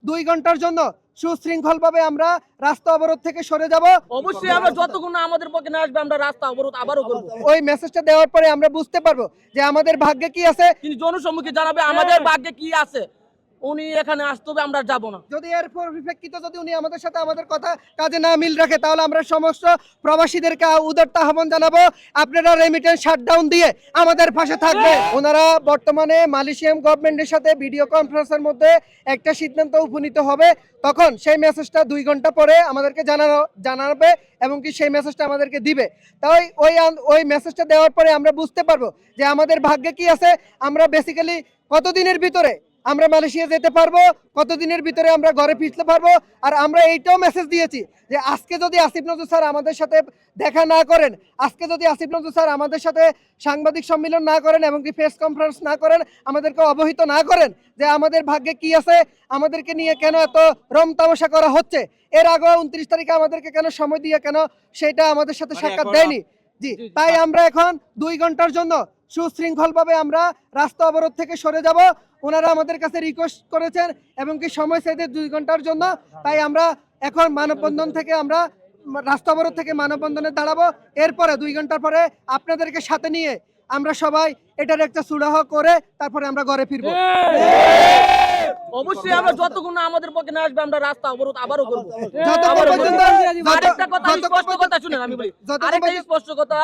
2 ঘন্টার জন্য সুশৃঙ্খলভাবে আমরা রাস্তা অবরোধ থেকে সরে যাব। অবশ্যই আমরা যতক্ষণ না আমাদের পক্ষে না আসবে আমরা রাস্তা অবরোধ আবারও করব। ওই মেসেজটা দেওয়ার পরে আমরা বুঝতে পারবো যে আমাদের ভাগ্যে কি আছে। তিনি জনসম্মুখে জানাবে আমাদের ভাগ্যে কি আছে, উনি এখানে আসতে হবে, আমরা যাব না। যদি এর পরিপ্রেক্ষিতে যদি উনি আমাদের সাথে আমাদের কথা কাজে না মিল রাখে তাহলে আমরা সমস্ত প্রবাসীদেরকে উদারত আহ্বান জানাবো, আপনারা রেমিটেন্স শাটডাউন দিয়ে আমাদের পাশে থাকবে। ওনারা বর্তমানে মালয়েশিয়ান গভর্নমেন্টের সাথে ভিডিও কনফারেন্সের মধ্যে একটা সিদ্ধান্ত উপনীত হবে, তখন সেই মেসেজটা 2 ঘন্টা পরে আমাদেরকে জানাবে এবং কি সেই মেসেজটা আমাদেরকে দিবে। তাই ওই মেসেজটা দেওয়ার পরে আমরা বুঝতে পারবো যে আমাদের ভাগ্যে কি আছে। আমরা বেসিক্যালি কতদিনের ভিতরে আমরা মালয়েশিয়া যেতে পারবো, কতদিনের ভিতরে আমরা ঘরে ফিরতে পারবো। আর আমরা এইটাও মেসেজ দিয়েছি যে আজকে যদি আসিফ নজরুল স্যার আমাদের সাথে দেখা না করেন, আজকে যদি আসিফ নজরুল স্যার আমাদের সাথে সাংবাদিক সম্মেলন না করেন এবং কি প্রেস কনফারেন্স না করেন, আমাদেরকে অবহিত না করেন যে আমাদের ভাগ্যে কি আছে, আমাদেরকে নিয়ে কেন এত রম তামাশা করা হচ্ছে, এর আগে 29 তারিখে আমাদেরকে কেন সময় দিয়ে কেন সেটা আমাদের সাথে সাক্ষাৎ দেয়নি। জি, তাই আমরা এখন 2 ঘন্টার জন্য সুশৃঙ্খলভাবে আমরা রাস্তা অবরোধ থেকে সরে যাব। ওনারা আমাদের কাছে রিকোয়েস্ট করেছেন এবং কি সময় চাইতে 2 ঘন্টার জন্য। তাই আমরা এখন মানববন্ধন থেকে আমরা রাস্তা অবরোধ থেকে মানববন্ধনে দাঁড়াবো। এরপরে 2 ঘন্টার পরে আপনাদেরকে সাথে নিয়ে আমরা সবাই এটার একটা সুরাহ করে তারপরে আমরা ঘরে ফিরবো। অবশ্যই আমরা যতক্ষণ না আমাদের পক্ষে না আসবে আমরা রাস্তা অবরোধ আবারও করব। আরেকটা কথা স্পষ্ট কথা শুনেন, আমি বলি আরেকটা স্পষ্ট কথা,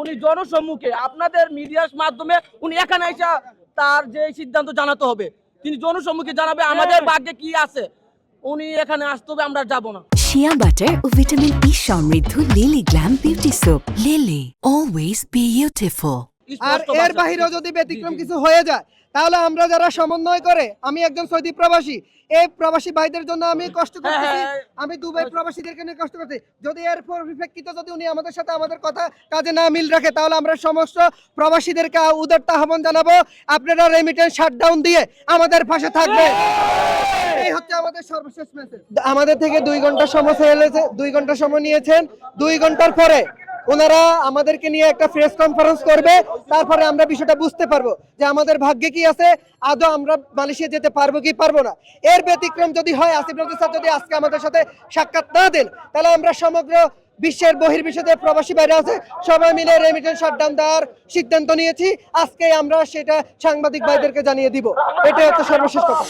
উনি জনসম্মুখে আপনাদের মিডিয়ার মাধ্যমে উনি এখানে এসে তার যে সিদ্ধান্ত জানাতে হবে, তিনি জনসম্মুখে জানাবে আমাদের ভাগ্যে কি আছে, উনি এখানে আসতে হবে, আমরা যাব না। শিয়া বাটার ও ভিটামিন ই সমৃদ্ধ Lily glam beauty soap. Lily, always beautiful. আর এর বাহিরেও যদি ব্যতিক্রম কিছু হয়ে যায় তাহলে আমরা যারা সমন্বয় করে, আমি একজন সৌদি প্রবাসী, এই প্রবাসী ভাইদের জন্য আমি কষ্ট করতেছি, আমি দুবাই প্রবাসীদেরকে নিয়ে কষ্ট করতেছি। যদি এর পরিপ্রেক্ষিতে যদি উনি আমাদের সাথে আমাদের কথা কাজে না মিল রাখে তাহলে আমরা সমস্ত প্রবাসীদেরকে উদারত আহ্বান জানাবো, আপনারা রেমিটেন্স শাটডাউন দিয়ে আমাদের পাশে থাকবে। এই হচ্ছে আমাদের সর্বশেষ মেসেজ। আমাদের থেকে 2 ঘন্টা সময় চেয়েছে, 2 ঘন্টা সময় নিয়েছেন। 2 ঘন্টার পরে ওনারা আমাদেরকে নিয়ে একটা প্রেস কনফারেন্স করবে, তারপরে আমরা বিষয়টা বুঝতে পারবো যে আমাদের ভাগ্যে কি আছে, আদৌ আমরা মালয়েশিয়া যেতে পারবো কি পারবো না। এর ব্যতিক্রম যদি হয়, আসিফ নজরুল স্যার যদি আজকে আমাদের সাথে সাক্ষাৎ না দেন তাহলে আমরা সমগ্র বিশ্বের বহির্বিশ্বে প্রবাসী বাইরে আছে সবাই মিলে রেমিটেন্স শাটডাউন দেওয়ার সিদ্ধান্ত নিয়েছি। আজকে আমরা সেটা সাংবাদিক ভাইদেরকে জানিয়ে দিব। এটাই হচ্ছে সর্বশেষ কথা।